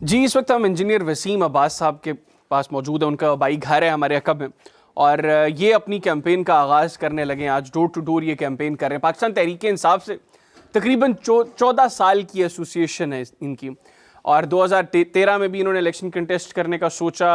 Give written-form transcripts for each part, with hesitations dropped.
जी, इस वक्त हम इंजीनियर वसीम अब्बास साहब के पास मौजूद है। उनका भाई घर है हमारे अकब में और ये अपनी कैंपेन का आगाज़ करने लगे हैं। आज डोर टू डोर ये कैंपेन कर रहे हैं। पाकिस्तान तहरीक इंसाफ से तकरीबन 14 साल की एसोसिएशन है इनकी और 2013 में भी इन्होंने इलेक्शन कंटेस्ट करने का सोचा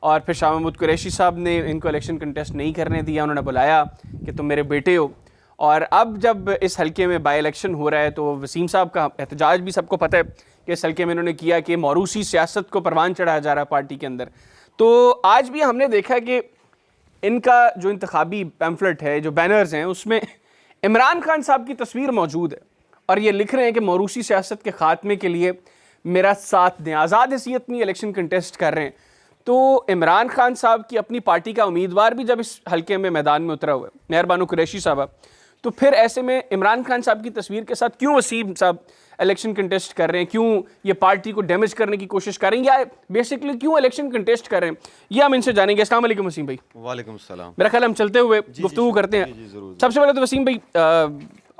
और फिर शाह महमूद कुरैशी साहब ने इनको इलेक्शन कंटेस्ट नहीं करने दिया। उन्होंने बुलाया कि तुम मेरे बेटे हो। और अब जब इस हलके में बाई इलेक्शन हो रहा है तो वसीम साहब का एहतजाज भी सबको पता है कि इस हलके में इन्होंने किया कि मौरूसी सियासत को परवान चढ़ाया जा रहा है पार्टी के अंदर। तो आज भी हमने देखा कि इनका जो इंतखाबी पैम्फलेट है, जो बैनर्स हैं, उसमें इमरान खान साहब की तस्वीर मौजूद है और ये लिख रहे हैं कि मौरूसी सियासत के ख़ात्मे के लिए मेरा साथ दें। आज़ाद हैसियत में इलेक्शन कंटेस्ट कर रहे हैं। तो इमरान खान साहब की अपनी पार्टी का उम्मीदवार भी जब इस हलके में मैदान में उतरा हुआ है, मेहरबानो कुरैशी साहब, तो फिर ऐसे में इमरान खान साहब की तस्वीर के साथ क्यों वसीम साहब इलेक्शन कंटेस्ट कर रहे हैं? क्यों ये पार्टी को डैमेज करने की कोशिश कर रहे हैं या बेसिकली क्यों इलेक्शन कंटेस्ट कर रहे हैं? ये हम इनसे जानेंगे। अस्सलाम वालेकुम वसीम भाई। वालेकुम सलाम। मेरा ख्याल हम चलते हुए गुफ्तगू करते हैं। सबसे पहले तो वसीम भाई,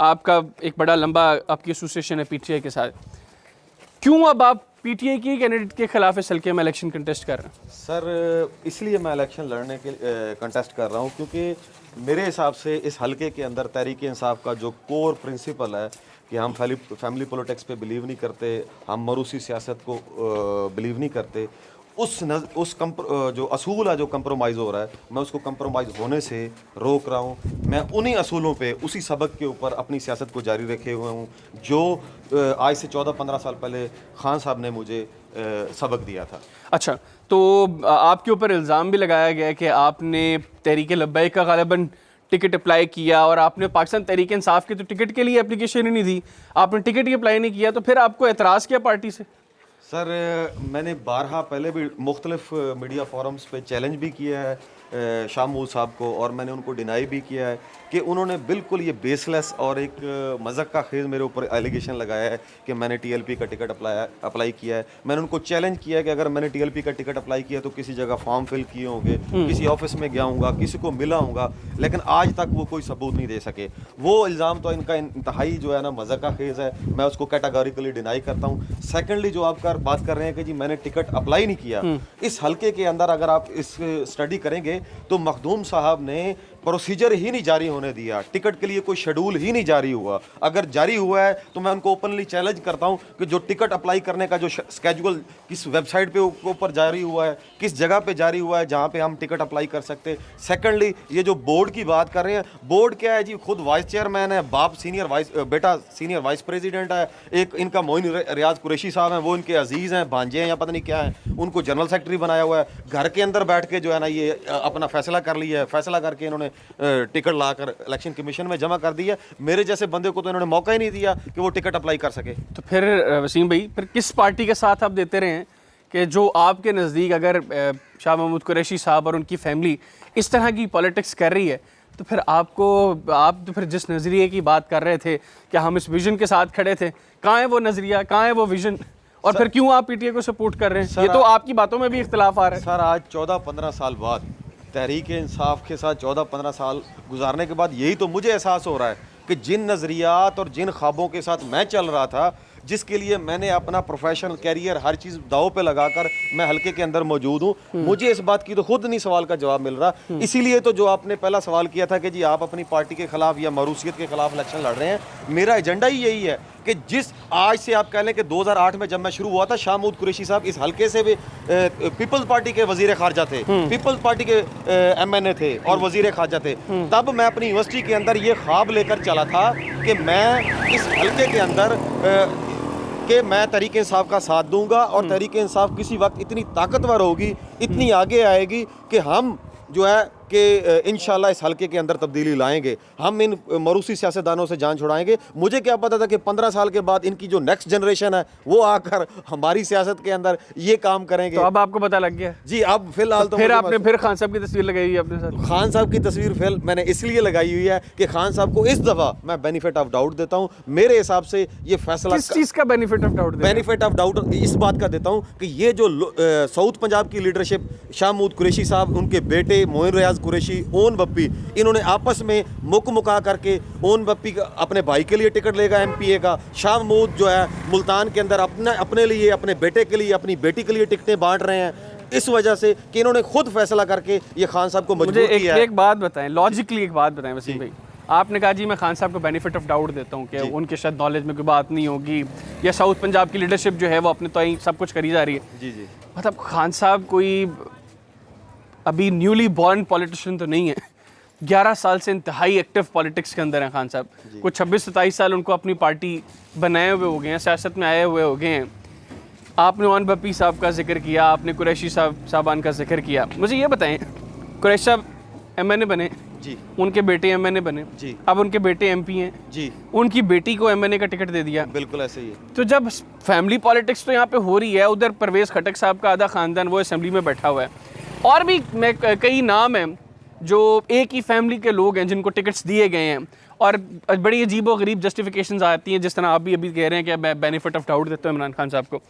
आपका एक बड़ा लंबा आपकी एसोसिएशन है पीटीआई के साथ, क्यों अब आप पीटीआई की कैंडिडेट के खिलाफ इस हल्के में इलेक्शन कंटेस्ट कर रहे हैं? सर, इसलिए मैं इलेक्शन लड़ने के कंटेस्ट कर रहा हूँ क्योंकि मेरे हिसाब से इस हलके के अंदर तहरीक इंसाफ का जो कोर प्रिंसिपल है कि हम फैमिली पॉलिटिक्स पे बिलीव नहीं करते, हम मरूसी सियासत को बिलीव नहीं करते, जो असूल है जो कंप्रोमाइज़ हो रहा है, मैं उसको कंप्रोमाइज़ होने से रोक रहा हूँ। मैं उन्हीं असूलों पे, उसी सबक के ऊपर अपनी सियासत को जारी रखे हुए हूँ जो आज से 14-15 साल पहले खान साहब ने मुझे सबक दिया था। अच्छा, तो आपके ऊपर इल्ज़ाम भी लगाया गया कि आपने तहरीक लब्बैक का गालिबन टिकट अप्लाई किया और आपने पाकिस्तान तहरीक इंसाफ के तो टिकट के लिए एप्लीकेशन ही नहीं दी, आपने टिकट ही अप्लाई नहीं किया, तो फिर आपको एतराज़ किया पार्टी से? सर, मैंने बारहा पहले भी मुख्तलिफ मीडिया फोरम्स पे चैलेंज भी किया है शाह महमूद साहब को और मैंने उनको डिनाई भी किया है कि उन्होंने बिल्कुल ये बेसलेस और एक मज़ाक का खेज़ मेरे ऊपर एलिगेशन लगाया है कि मैंने टीएलपी का टिकट अप्लाई किया है। मैंने उनको चैलेंज किया है कि अगर मैंने टीएलपी का टिकट अप्लाई किया तो किसी जगह फॉर्म फिल किए होंगे, किसी ऑफिस में गया हूँगा, किसी को मिला हूँगा, लेकिन आज तक वो कोई सबूत नहीं दे सके। वो इल्ज़ाम तो इनका इंतहाई जो है ना मज़ाक का खेज़ है, मैं उसको कैटेगोरिकली डिनाई करता हूँ। सेकेंडली, जो आप बात कर रहे हैं कि जी मैंने टिकट अप्लाई नहीं किया, इस हल्के के अंदर अगर आप इस स्टडी करेंगे तो मखदूम साहब ने प्रोसीजर ही नहीं जारी होने दिया, टिकट के लिए कोई शेड्यूल ही नहीं जारी हुआ। अगर जारी हुआ है तो मैं उनको ओपनली चैलेंज करता हूं कि जो टिकट अप्लाई करने का जो स्केड्यूल किस वेबसाइट पे ऊपर जारी हुआ है, किस जगह पे जारी हुआ है जहां पे हम टिकट अप्लाई कर सकते हैं। सेकेंडली, ये जो बोर्ड की बात कर रहे हैं, बोर्ड क्या है जी? खुद वाइस चेयरमैन है, बेटा सीनियर वाइस प्रेसिडेंट है, एक इनका मोइन रियाज कुरैशी साहब हैं, वो इनके अजीज़ हैं, भांजे हैं या पता नहीं क्या है, उनको जनरल सेक्रेटरी बनाया हुआ है। घर के अंदर बैठ के जो है ना ये अपना फैसला कर लिया है, फैसला करके इन्होंने टिकट लाकर इलेक्शन कमीशन में जमा कर दिया। मेरे जैसे बंदे को तो इन्होंने मौका ही नहीं दिया कि वो टिकट अप्लाई कर सके। तो फिर वसीम भाई, फिर किस पार्टी के साथ आप देते रहे हैं कि जो आपके नज़दीक अगर शाह महमूद कुरैशी साहब और उनकी फैमिली इस तरह की पॉलिटिक्स कर रही है तो फिर आप तो फिर जिस नज़रिए की बात कर रहे थे कि हम इस विजन के साथ खड़े थे, कहाँ है वो नज़रिया, कहाँ है वो विजन, और फिर क्यों आप पीटीआई को सपोर्ट कर रहे हैं? ये तो आपकी बातों में भी इख्तिलाफ आ रहा है। सर, आज 14-15 साल बाद तहरीक इंसाफ के साथ 14-15 साल गुजारने के बाद यही तो मुझे एहसास हो रहा है कि जिन नज़रियात और जिन ख्वाबों के साथ मैं चल रहा था, जिसके लिए मैंने अपना प्रोफेशनल कैरियर हर चीज़ दाव पे लगाकर मैं हल्के के अंदर मौजूद हूँ, मुझे इस बात की तो खुद नहीं सवाल का जवाब मिल रहा। इसीलिए तो जो आपने पहला सवाल किया था कि जी आप अपनी पार्टी के खिलाफ या मरूसियत के खिलाफ इलेक्शन लड़ रहे हैं, मेरा एजेंडा ही यही है कि जिस आज से आप कह लें कि 2008 में जब मैं शुरू हुआ था, शाह महमूद कुरैशी साहब इस हल्के से भी पीपल्स पार्टी के वजीर खारजा थे, पीपल्स पार्टी के MNA थे और वजीर खारजा थे। तब मैं अपनी यूनिवर्सिटी के अंदर ये ख्वाब लेकर चला था कि मैं इस हल्के के अंदर कि मैं तहरीक इंसाफ का साथ दूंगा और तहरीक इंसाफ किसी वक्त इतनी ताकतवर होगी, इतनी आगे आएगी कि हम जो है कि इंशाल्लाह इस हल्के के अंदर तब्दीली लाएंगे, हम इन मरूसी सियासतदानों से जान छुड़ाएंगे। मुझे क्या पता था कि 15 साल के बाद इनकी जो नेक्स्ट जनरेशन है वो आकर हमारी सियासत के अंदर ये काम करेंगे। तो अब आपको पता लग गया? जी, अब फिलहाल तो फिर आपने फिर खान साहब की तस्वीर लगाई हुई है अपने साथ? खान साहब की तस्वीर फिर मैंने इसलिए लगाई हुई है कि खान साहब को इस दफ़ा मैं बेनिफिट ऑफ डाउट देता हूँ। मेरे हिसाब से ये फैसला किस चीज़ का benefit of doubt? Benefit of doubt इस बात का देता हूँ कि ये जो साउथ पंजाब की लीडरशिप शाह महमूद कुरैशी साहब, उनके बेटे मोइन रियाज मुराद कुरैशी, ओन बप्पी, इन्होंने आपस में मुका करके ओन बप्पी अपने भाई के लिए टिकट लेगा एमपीए का, शाह महमूद जो है मुल्तान के अंदर अपने लिए, अपने बेटे के लिए, अपनी बेटी के लिए टिकटें बांट रहे हैं, इस वजह से कि इन्होंने खुद फैसला करके ये खान साहब को मजबूर किया है। एक बात बताएं, लॉजिकली एक बात बताएं वसीम भाई, आपने कहा जी मैं खान साहब को बेनिफिट ऑफ डाउट देता हूँ कि उनके शायद नॉलेज में कोई बात नहीं होगी, या साउथ पंजाब की लीडरशिप जो है वो अपने तो ही सब कुछ करी जा रही है। जी जी, मतलब खान साहब कोई अभी न्यूली बॉर्न पॉलिटिशियन तो नहीं है, 11 साल से इंतहाई एक्टिव पॉलिटिक्स के अंदर हैं खान साहब। कुछ 26-27 साल उनको अपनी पार्टी बनाए हुए हो गए हैं, सियासत में आए हुए हो गए हैं। आपने ओन बप्पी साहब का जिक्र किया, आपने कुरैशी साहबान का जिक्र किया। मुझे ये बताएं, कुरैशी साहब एमएनए बने जी, उनके बेटे एमएनए बने जी, अब उनके बेटे एमपी हैं जी, उनकी बेटी को एमएनए का टिकट दे दिया। बिल्कुल ऐसे ही है। तो जब फैमिली पॉलिटिक्स तो यहाँ पे हो रही है, उधर परवेज़ खटक साहब का आधा खानदान वो असेंबली में बैठा हुआ है, और भी कई नाम हैं जो एक ही फैमिली के लोग हैं जिनको टिकट्स दिए गए हैं, और बड़ी अजीब व गरीब जस्टिफिकेशंस आती हैं, जिस तरह आप भी अभी कह रहे हैं कि मैं बेनिफिट ऑफ डाउट देता हूँ इमरान खान साहब को।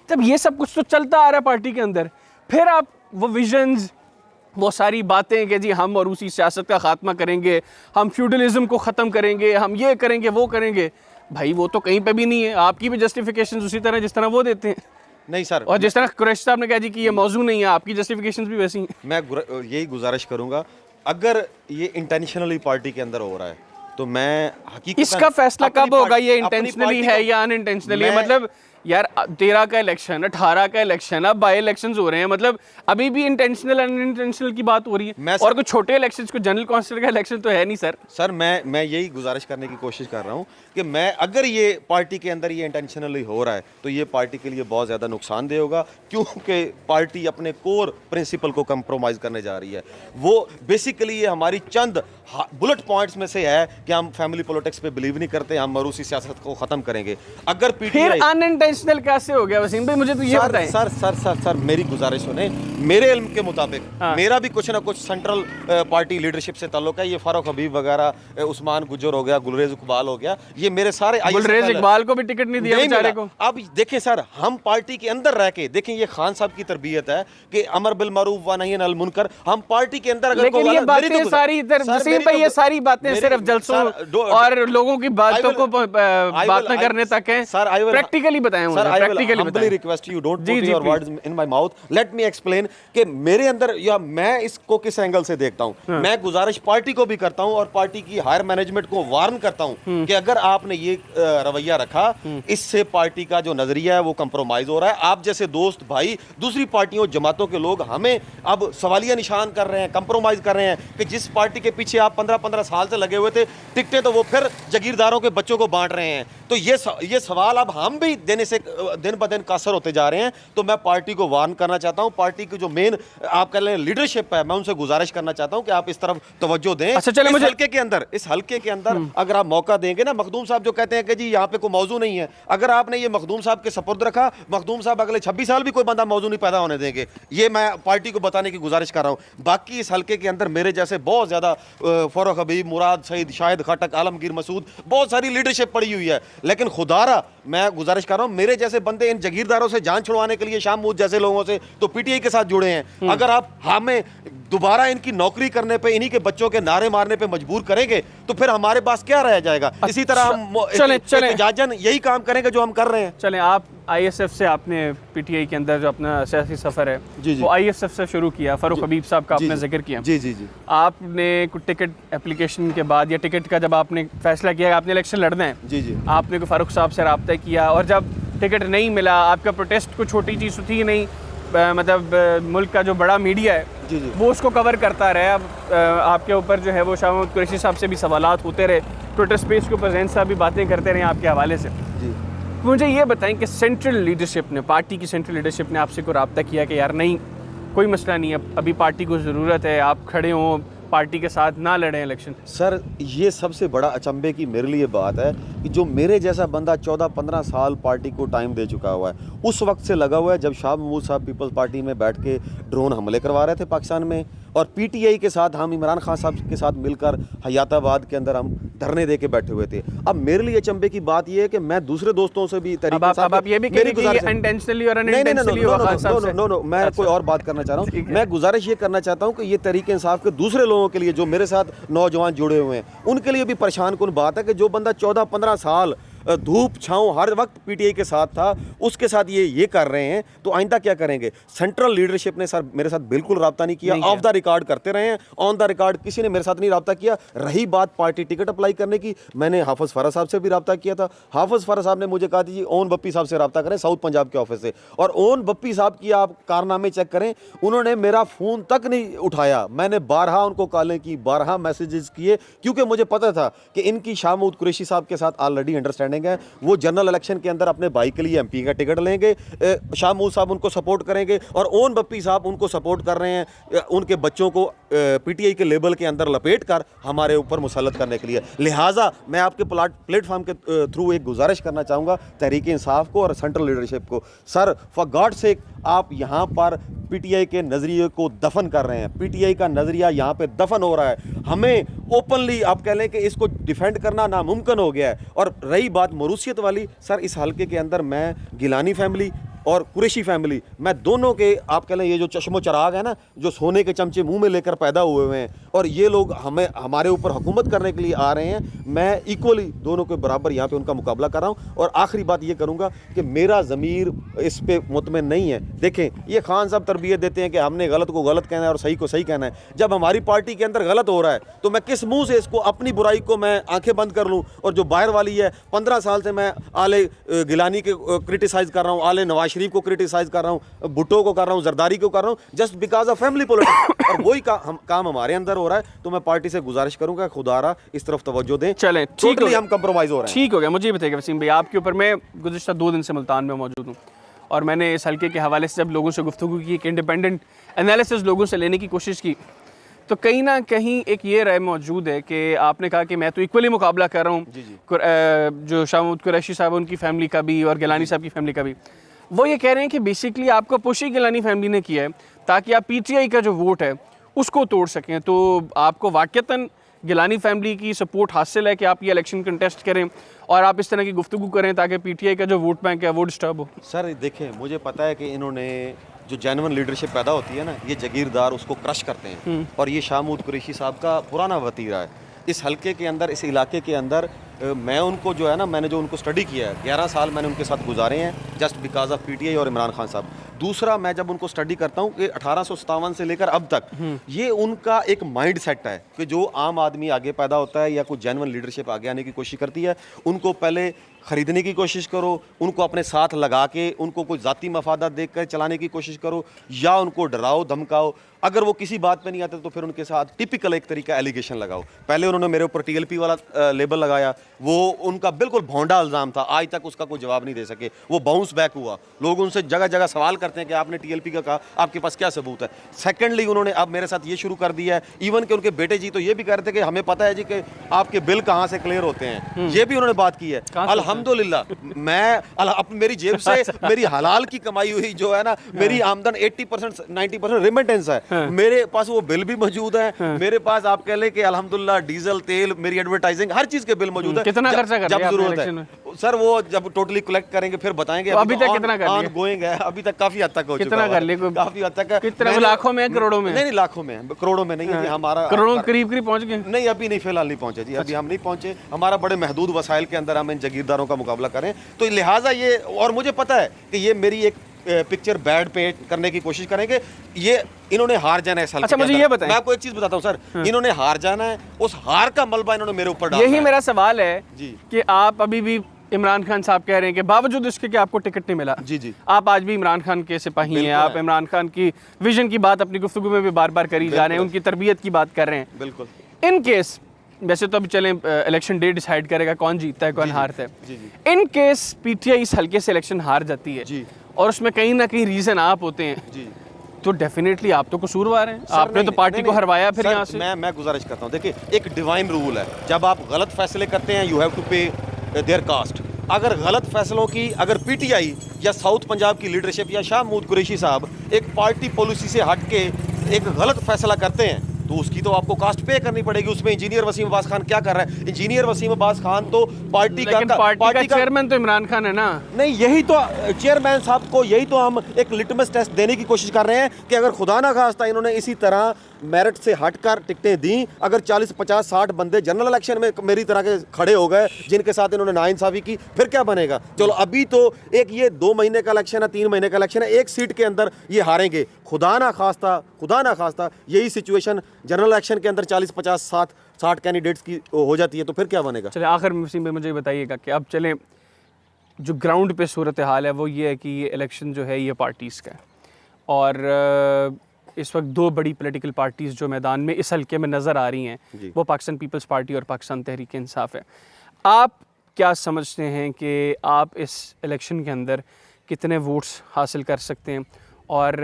जब ये सब कुछ तो चलता आ रहा है पार्टी के अंदर, फिर आप वो विजन्स, वो सारी बातें कि जी हम और उसी सियासत का खात्मा करेंगे, हम फ्यूडलिज्म को ख़त्म करेंगे, हम ये करेंगे वो करेंगे, भाई वो तो कहीं पे भी नहीं है। आपकी भी जस्टिफिकेशन उसी तरह जिस तरह वो देते हैं। नहीं सर, और जिस तरह कुरैशी साहब ने कहा जी कि ये मौजू नहीं है, आपकी जस्टिफिकेशन भी वैसी हैं। मैं यही गुजारिश करूंगा, अगर ये इंटेंशनली पार्टी के अंदर हो रहा है तो मैं हकीकत इसका फैसला कब होगा, ये इंटेंशनली है या अनइंटेंशनली है? मतलब यार 13 का इलेक्शन, 18 का इलेक्शन, अब बाई इलेक्शंस हो रहे हैं, मतलब अभी भी इंटेंशनल अनइंटेंशनल की बात हो रही है। और कुछ छोटे इलेक्शंस, को जनरल काउंसिल का इलेक्शन तो है नहीं सर। सर मैं यही गुजारिश करने की कोशिश कर रहा हूँ कि मैं, अगर ये पार्टी के अंदर ये इंटेंशनली हो रहा है तो ये पार्टी के लिए बहुत ज़्यादा नुकसानदेह होगा, क्योंकि पार्टी अपने कोर प्रिंसिपल को कंप्रोमाइज़ करने जा रही है। वो बेसिकली ये हमारी चंद बुलेट पॉइंट्स में से है कि हम फैमिली पॉलिटिक्स पे बिलीव नहीं करते, हम मरूसी सियासत को ख़त्म करेंगे। अगर फिर अनइंटेंशनल कैसे हो गया वसीम भाई, मुझे तो ये बताएं। सर मेरी गुजारिश सुने, मेरे इल्म के मुताबिक मेरा भी कुछ ना कुछ सेंट्रल पार्टी लीडरशिप से ताल्लुक है। ये फारूक हबीब वगैरह, उस्मान गुजर हो गया, गुलरेज इकबाल हो गया, ये मेरे सारे गुलरेज इकबाल को भी टिकट नहीं दिया बेचारे को। अब देखें सर, हम पार्टी के अंदर रह के देखें, ये खान साहब की तरबियत है कि अमर बिल मारूफ व नही अनिल मुनकर। हम पार्टी के अंदर, लेकिन ये बातें सारी वसीम भाई, ये सारी बातें सिर्फ जलसों और लोगों की बातों को बात न करने तक है। प्रैक्टिकली बताएं मुझे, प्रैक्टिकली बताएं। Request you don't put your words in my mouth, let me explain कि मेरे अंदर, या मैं इसको किस एंगल से देखता हूं। मैं गुजारिश पार्टी को भी करता हूं और पार्टी की हायर मैनेजमेंट को वार्न करता हूं कि अगर आपने ये रवैया रखा, इससे पार्टी का जो नजरिया है वो कंप्रोमाइज हो रहा है। आप जैसे दोस्त भाई दूसरी पार्टियों जमातों के लोग हमें अब सवालिया निशान कर रहे हैं, कंप्रोमाइज कर रहे हैं कि जिस पार्टी के पीछे आप 15-15 साल से लगे हुए थे, टिकटें तो वो फिर जागीरदारों के बच्चों को बांट रहे हैं। तो ये सवाल अब हम भी देने से दिन ब दिन कासर होते जा रहे हैं। तो मैं पार्टी को वार्न करना चाहता हूं, पार्टी की जो मेन आप कह लें लीडरशिप है, मैं उनसे गुजारिश करना चाहता हूं कि आप इस तरफ तवज्जो दें। अच्छा, चले मुझे इस हल्के के अंदर अगर आप मौका देंगे ना, मखदूम साहब जो कहते हैं कि जी यहाँ पे कोई मौजू नहीं है, अगर आपने ये मखदूम साहब के सपुर्द रखा, मखदूम साहब अगले 26 साल भी कोई बंदा मौजू नहीं पैदा होने देंगे। ये मैं पार्टी को बताने की गुजारिश कर रहा हूँ। बाकी इस हल्के के अंदर मेरे जैसे बहुत ज़्यादा फारूक हबीब, मुराद सईद, शाहिद खटक, आलमगीर मसूद, बहुत सारी लीडरशिप पड़ी हुई है। लेकिन खुदारा मैं गुजारिश कर रहा हूँ, मेरे जैसे बंदे इन जागीरदारों से जान छुड़वाने के लिए, शाह महमूद जैसे लोगों से तो पीटीआई के साथ जुड़े हैं। अगर आप हमें दोबारा इनकी नौकरी करने पे, इन्हीं के बच्चों के नारे मारने पे मजबूर करेंगे तो फिर हमारे पास क्या रह जाएगा। इसी तरह हम चले यही काम करेंगे जो हम कर रहे हैं। चलें, आप आईएसएफ से, आपने पीटीआई के अंदर जो अपना सियासी सफ़र है वो आईएसएफ से शुरू किया, फारूक हबीब साहब का आपने जिक्र किया। जी जी जी, आपने कुछ टिकट एप्लीकेशन के बाद या टिकट का जब आपने फैसला किया कि आपने इलेक्शन लड़ना है, जी जी, आपने कोई फारूक साहब से रब्ता किया, और जब टिकट नहीं मिला, आपका प्रोटेस्ट कोई छोटी चीज़ थी नहीं, मतलब मुल्क का जो बड़ा मीडिया है जी जी, वो उसको कवर करता रहे। अब आपके ऊपर जो है वो शाह महमूद कुरैशी साहब से भी सवालात होते रहे, ट्विटर स्पेस के ऊपर जैन साहब भी बातें करते रहे आपके हवाले से। जी, मुझे ये बताएं कि सेंट्रल लीडरशिप ने, पार्टी की सेंट्रल लीडरशिप ने आपसे कोई रब्ता किया कि यार नहीं, कोई मसला नहीं है, अभी पार्टी को ज़रूरत है, आप खड़े हों, पार्टी के साथ ना लड़ें इलेक्शन? सर ये सबसे बड़ा अचंभे की मेरे लिए बात है कि जो मेरे जैसा बंदा 14-15 साल पार्टी को टाइम दे चुका हुआ है, उस वक्त से लगा हुआ है जब शाह महमूद साहब पीपल्स पार्टी में बैठ के ड्रोन हमले करवा रहे थे पाकिस्तान में, और पीटीआई के साथ हम इमरान खान साहब के साथ मिलकर हयाताबाद के अंदर हम धरने दे के बैठे हुए थे। अब मेरे लिए अचंभे की बात यह है कि मैं दूसरे दोस्तों से भी अब आप ये भी कह रहे हैं कि इंटेंशनली और अनइंटेंशनली हुआ खान साहब से? नो, मैं कोई और बात करना चाह रहा हूँ। मैं गुजारिश ये करना चाहता हूँ कि ये तरीके इंसाफ के दूसरे लोगों के लिए जो मेरे साथ नौजवान जुड़े हुए हैं उनके लिए भी परेशान कुन बात है कि जो बंदा 14-15 साल धूप छाँव हर वक्त पीटीआई के साथ था, उसके साथ ये कर रहे हैं, तो आइंदा क्या करेंगे? सेंट्रल लीडरशिप ने सर मेरे साथ बिल्कुल रब्ता नहीं किया, ऑफ द रिकॉर्ड करते रहे हैं, ऑन द रिकॉर्ड किसी ने मेरे साथ नहीं रब्ता किया। रही बात पार्टी टिकट अप्लाई करने की, मैंने हाफिज़ फराज साहब से भी रब्ता किया था। हाफिज़ फराज साहब ने मुझे कहा था जी ओन बप्पी साहब से रब्ता करें, साउथ पंजाब के ऑफिस से, और ओन बप्पी साहब की आप कारनामे चेक करें, उन्होंने मेरा फ़ोन तक नहीं उठाया। मैंने 12 उनको कॉलें की, 12 मैसेजेस किए, क्योंकि मुझे पता था कि इनकी शाह महमूद कुरैशी साहब के साथ ऑलरेडी अंडरस्टैंडिंग है। वो जनरल इलेक्शन के अंदर अपने भाई के लिए एमपी का टिकट लेंगे, शाह महमूद साहब उनको सपोर्ट करेंगे, और ओन बप्पी साहब उनको सपोर्ट कर रहे हैं उनके बच्चों को पीटीआई के लेबल के अंदर लपेट कर हमारे ऊपर मुसल्लत करने के लिए। लिहाजा मैं आपके प्लेटफॉर्म के थ्रू एक गुजारिश करना चाहूँगा तहरीक इंसाफ को और सेंट्रल लीडरशिप को, सर फॉर गॉड सेक आप यहाँ पर पीटीआई के नज़रिए को दफन कर रहे हैं। पीटीआई का नज़रिया यहाँ पे दफन हो रहा है। हमें ओपनली आप कह लें कि इसको डिफेंड करना नामुमकिन हो गया है। और रही बात मरूसियत वाली, सर इस हल्के के अंदर मैं गिलानी फैमिली और कुरैशी फैमिली, मैं दोनों के आप कह लें ये जो चश्मो चराग है ना, जो सोने के चमचे मुंह में लेकर पैदा हुए हुए हैं, और ये लोग हमारे ऊपर हुकूमत करने के लिए आ रहे हैं, मैं इक्वली दोनों के बराबर यहाँ पे उनका मुकाबला कर रहा हूँ। और आखिरी बात ये करूँगा कि मेरा ज़मीर इस पे मुतमिन नहीं है। देखें ये खान साहब तरबियत देते हैं कि हमने गलत को गलत कहना है और सही को सही कहना है। जब हमारी पार्टी के अंदर गलत हो रहा है तो मैं किस मुँह से इसको अपनी बुराई को मैं आँखें बंद कर लूँ? और जो बाहर वाली है, 15 साल से मैं आले गिलानी के क्रिटिसाइज़ कर रहा हूँ, आले नवाज शरीफ को क्रिटिसाइज कर रहा हूँ, भुट्टो को कर रहा हूँ, जरदारी को कर रहा हूँ, just because of family politics. और वही काम हमारे अंदर हो रहा है। तो मैं पार्टी से गुजारिश करूंगा खुदारा इस तरफ तवज्जो दें। चलें, टोटली हम कंप्रोमाइज हो रहे हैं। ठीक हो गया। मुझे बताइएगा वसीम भाई, आपके ऊपर मैं गुज़िश्ता 2 दिन से मुल्तान में मौजूद हूँ, और मैंने इस हल्के के हवाले से जब लोगों से गुफ्तगू की, एक इंडिपेंडेंट एनालिसिस लोगों से लेने की कोशिश की, तो कहीं ना कहीं एक ये राय मौजूद है कि आपने कहा कि मैं तो इक्वली मुकाबला कर रहा हूँ, जो शाह महमूद कुरैशी साहब उनकी फैमिली का भी और गिलानी साहब की फैमिली का भी। वो ये कह रहे हैं कि बेसिकली आपको पुश ही गिलानी फैमिली ने किया है ताकि आप पीटीआई का जो वोट है उसको तोड़ सकें। तो आपको वाक़तन गिलानी फैमिली की सपोर्ट हासिल है कि आप ये इलेक्शन कंटेस्ट करें और आप इस तरह की गुफ्तगू करें ताकि पीटीआई का जो वोट बैंक है वो डिस्टर्ब हो? सर देखें, मुझे पता है कि इन्होंने जो जेन्युइन लीडरशिप पैदा होती है ना, ये जागीरदार उसको क्रश करते हैं, और ये शाह महमूद कुरैशी साहब का पुराना वतीरा है इस हल्के के अंदर, इस इलाके के अंदर। मैं उनको जो है ना, मैंने जो उनको स्टडी किया है, 11 साल मैंने उनके साथ गुजारे हैं जस्ट बिकॉज ऑफ पीटीआई और इमरान खान साहब। दूसरा, मैं जब उनको स्टडी करता हूँ कि 1857 से लेकर अब तक ये उनका एक माइंड सेट है कि जो आम आदमी आगे पैदा होता है या कोई जेन्युइन लीडरशिप आगे आने की कोशिश करती है, उनको पहले ख़रीदने की कोशिश करो, उनको अपने साथ लगा के उनको कोई ज़ाती मफादा देख कर चलाने की कोशिश करो, या उनको डराओ धमकाओ। अगर वो किसी बात पे नहीं आते तो फिर उनके साथ टिपिकल एक तरीका एलिगेशन लगाओ। पहले उन्होंने मेरे ऊपर टीएलपी वाला लेबल लगाया, वो उनका बिल्कुल भोंडा इल्ज़ाम था, आज तक उसका कोई जवाब नहीं दे सके। वो बाउंस बैक हुआ, लोग उनसे जगह जगह सवाल करते हैं कि आपने टीएलपी का कहा, आपके पास क्या सबूत है। सेकेंडली, उन्होंने अब मेरे साथ ये शुरू कर दिया है, इवन कि उनके बेटे जी तो ये भी कह रहे थे कि हमें पता है जी कि आपके बिल कहाँ से क्लियर होते हैं, ये भी उन्होंने बात की है। अल्हम्दुलिल्लाह, मैं मेरी जेब से मेरी हलाल की कमाई हुई जो है ना, मेरी आमदन 80% 90% रिमिटेंस है, मेरे पास वो बिल भी मौजूद है। मेरे पास आप कह लें कि अल्हम्दुलिल्लाह डीजल, तेल, मेरी एडवर्टाइजिंग, हर चीज के बिल मौजूद है। कितना खर्चा कर लिया जरूरत है सर, वो जब टोटली कलेक्ट करेंगे फिर बताएंगे। तो अभी तक कितना कर लिया? गोइंग है, अभी तक काफी हद तक हो चुका है। कितना कर लिया? काफी हद तक। कितना, लाखों में, करोड़ों में? नहीं, लाखों में, करोड़ों में नहीं है। हमारा करोड़ों करीब पहुंच गए? नहीं, अभी नहीं, फिलहाल नहीं पहुंचे जी, अभी हम नहीं पहुंचे। हमारा बड़े महदूद वसाइल के अंदर हम इन जागीरदारों का मुकाबला करें, तो लिहाजा ये, और मुझे पता है कि ये मेरी एक पिक्चर बैड पे करने की कोशिश करेंगे। ये इन्होंने हार जाना है। अच्छा, मुझे ये बताएं, मैं आपको एक चीज बताता हूँ सर, इन्होंने हार जाना है, उस हार का मलबा इन्होंने मेरे ऊपर डाला है। यही मेरा सवाल है जी, कि आप अभी भी इमरान खान साहब कह रहे हैं कि बावजूद इसके कि आपको टिकट नहीं मिला, जी, आप आज भी इमरान खान के सिपाही हैं, आप इमरान खान की विजन की बात अपनी गुफ्तगू में भी बार बार करी जा रहे हैं, उनकी तरबियत की बात कर रहे हैं। बिल्कुल। इन केस, वैसे तो अभी चलें इलेक्शन डे डिसाइड करेगा कौन जीतता है कौन हारता है, इन केस पीटीआई इस हल्के से इलेक्शन हार जाती है और उसमें कहीं ना कहीं रीज़न आप होते हैं, तो डेफिनेटली आप तो कसूरवार हैं, आपने तो नहीं, पार्टी नहीं, को नहीं, हरवाया फिर सर, यहाँ से। मैं गुजारिश करता हूँ, देखिए एक डिवाइन रूल है, जब आप गलत फैसले करते हैं यू हैव टू पे देयर कास्ट। अगर गलत फैसलों की, अगर पीटीआई या साउथ पंजाब की लीडरशिप या शाह महमूद कुरैशी साहब एक पार्टी पॉलिसी से हट के एक गलत फैसला करते हैं तो उसकी तो आपको कास्ट पे करनी पड़ेगी। उसमें इंजीनियर वसीम अब्बास खान क्या कर रहा है? इंजीनियर वसीम अब्बास खान तो पार्टी लेकिन पार्टी का चेयरमैन तो इमरान खान है ना। नहीं, यही तो चेयरमैन साहब को, यही तो हम एक लिटमस टेस्ट देने की कोशिश कर रहे हैं कि अगर खुदा ना खास्ता इन्होंने इसी तरह मेरिट से हटकर टिकटें दी, अगर 40 50 60 बंदे जनरल इलेक्शन में मेरी तरह के खड़े हो गए जिनके साथ इन्होंने नाइंसाफी की, फिर क्या बनेगा? चलो अभी तो एक ये 2 महीने का इलेक्शन है, 3 महीने का इलेक्शन है, एक सीट के अंदर ये हारेंगे। खुदा ना खास्ता यही सिचुएशन जनरल इलेक्शन के अंदर 40 50 60 कैंडिडेट्स की हो जाती है तो फिर क्या बनेगा? चले आखिर में मुझे बताइएगा कि अब चले जो ग्राउंड पे सूरत हाल है वो ये है कि ये इलेक्शन जो है ये पार्टीज़ का है और इस वक्त 2 बड़ी पॉलिटिकल पार्टीज़ जो मैदान में इस हल्के में नज़र आ रही हैं वो पाकिस्तान पीपल्स पार्टी और पाकिस्तान तहरीक इंसाफ है। आप क्या समझते हैं कि आप इस इलेक्शन के अंदर कितने वोट्स हासिल कर सकते हैं और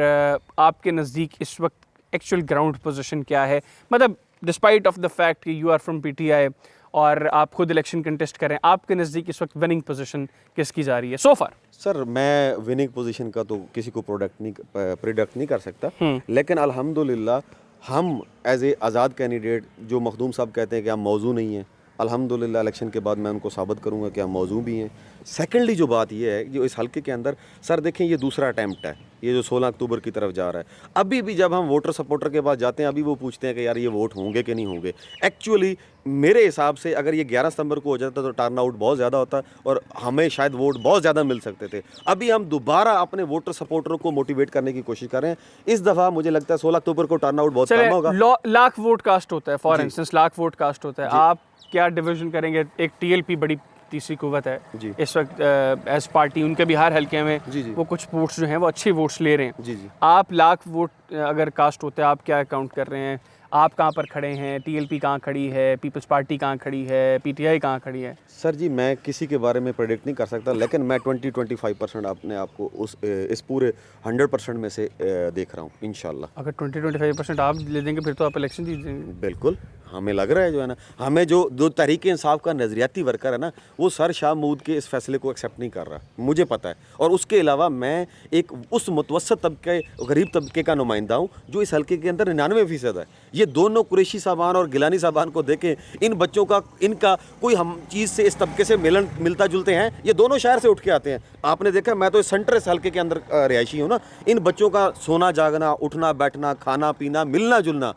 आपके नज़दीक इस वक्त एक्चुअल ग्राउंड पोजीशन क्या है? मतलब डिस्पाइट ऑफ द फैक्ट कि यू आर फ्रॉम पीटीआई और आप खुद इलेक्शन कंटेस्ट करें, आपके नज़दीक इस वक्त विनिंग पोजीशन किसकी जा रही है सो फार? सर मैं विनिंग पोजीशन का तो किसी को प्रोडक्ट नहीं कर सकता, लेकिन अल्हम्दुलिल्लाह हम एज ए आज़ाद कैंडिडेट, जो मखदूम साहब कहते हैं कि हम मौजू नहीं हैं, अल्हम्दुलिल्लाह इलेक्शन के बाद मैं उनको साबित करूंगा कि हम मौजू भी हैं। सेकेंडली जो बात ये है, जो इस हल्के के अंदर सर देखें ये दूसरा अटैम्प्ट है, ये जो 16 अक्टूबर की तरफ जा रहा है। अभी भी जब हम वोटर सपोर्टर के पास जाते हैं अभी वो पूछते हैं कि यार ये वोट होंगे कि नहीं होंगे। एक्चुअली मेरे हिसाब से अगर ये 11 सितंबर को हो जाता तो टर्न आउट बहुत ज़्यादा होता और हमें शायद वोट बहुत ज़्यादा मिल सकते थे। अभी हम दोबारा अपने वोटर सपोर्टरों को मोटिवेट करने की कोशिश कर रहे हैं। इस दफ़ा मुझे लगता है 16 अक्टूबर को टर्न आउट बहुत कम होगा। लाख वोट कास्ट होता है, for instance lakh vote cast होता है, आप क्या डिवीजन करेंगे? एक टीएलपी बड़ी तीसरी कुव्वत है इस वक्त एज पार्टी, उनके भी हर हल्के में वो कुछ वोट्स जो हैं वो अच्छे वोट्स ले रहे हैं। आप लाख वोट अगर कास्ट होते हैं आप क्या काउंट कर रहे हैं? आप कहाँ पर खड़े हैं? टीएलपी कहाँ खड़ी है? पीपल्स पार्टी कहाँ खड़ी है? पीटीआई कहाँ खड़ी है? सर जी मैं किसी के बारे में प्रेडिक्ट नहीं कर सकता, लेकिन मैं 20-25% अपने आप को इस पूरे 100% में से देख रहा हूँ इंशाल्लाह। अगर 20-25% आप ले देंगे फिर तो आप इलेक्शन जीत जाएंगे। बिल्कुल, हमें लग रहा है जो है ना, हमें जो तहरीक इंसाफ का नज़रियाती वर्कर है ना, वो सर शाह महमूद के इस फैसले को एक्सेप्ट नहीं कर रहा, मुझे पता है। और उसके अलावा मैं एक उस मुतवसत तबके, गरीब तबके का नुमाइंदा हूँ जो इस हल्के के अंदर 99% है। ये दोनों कुरैशी साहबान और गिलानी साहबान को देखें, इन बच्चों का, इनका कोई हम चीज़ से इस तबके से मिलता जुलते हैं। ये दोनों शहर से उठ के आते हैं। आपने देखा, मैं तो इस सेंटर इस हल्के के अंदर रिहायशी हूँ ना, इन बच्चों का सोना जागना, उठना बैठना, खाना पीना, मिलना जुलना,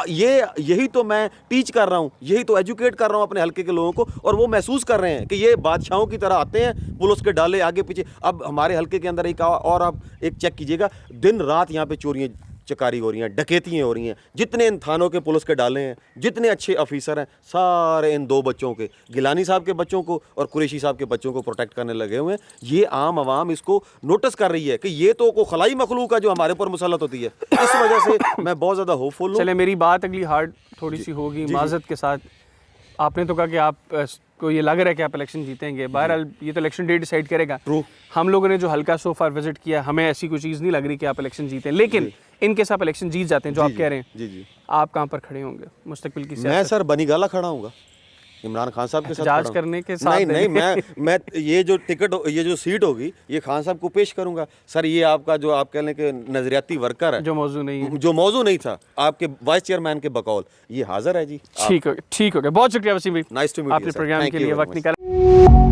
यही तो मैं टीच कर रहा हूँ, यही तो एजुकेट कर रहा हूँ अपने हल्के के लोगों को। और वो महसूस कर रहे हैं कि ये बादशाहों की तरह आते हैं, पुलिस के डाले आगे पीछे। अब हमारे हल्के के अंदर एक और आप एक चेक कीजिएगा, दिन रात यहाँ पे चोरियाँ चकारी हो रही हैं, डकैतियाँ हो रही हैं। जितने इन थानों के पुलिस के डाले हैं, जितने अच्छे ऑफिसर हैं, सारे इन 2 बच्चों के, गिलानी साहब के बच्चों को और कुरैशी साहब के बच्चों को प्रोटेक्ट करने लगे हुए हैं। ये आम आवाम इसको नोटिस कर रही है कि ये तो को खलाई मखलूक है जो हमारे ऊपर मुसल्लत होती है। इस वजह से मैं बहुत ज़्यादा होपफुल हूँ। चले मेरी बात अगली हार्ड थोड़ी सी होगी माजरत के साथ। आपने तो कहा कि आप को ये लग रहा है कि आप इलेक्शन जीतेंगे, बहरहाल ये तो इलेक्शन डे डिसाइड करेगा। हम लोगों ने जो हल्का सो फार विजिट किया, हमें ऐसी कोई चीज़ नहीं लग रही कि आप इलेक्शन जीतें, लेकिन इनकेस आप इलेक्शन जीत जाते हैं जो आप कह रहे हैं, आप कहाँ पर खड़े होंगे मुस्तकबिल की? मैं सर बनीगाला खड़ा हूँगा इमरान खान साहब के साथ जांच करने के साथ। नहीं मैं ये जो टिकट, ये जो सीट होगी ये खान साहब को पेश करूंगा। सर ये आपका जो आप कह लें कि नजरियाती वर्कर है, जो मौजू नहीं है, जो मौजू नहीं था आपके वाइस चेयरमैन के बकौल, ये हाजिर है जी। ठीक हो गया, बहुत शुक्रिया वसीम भाई, नाइस टू मीट यू। आपने प्रोग्राम के लिए वक्त निकाला।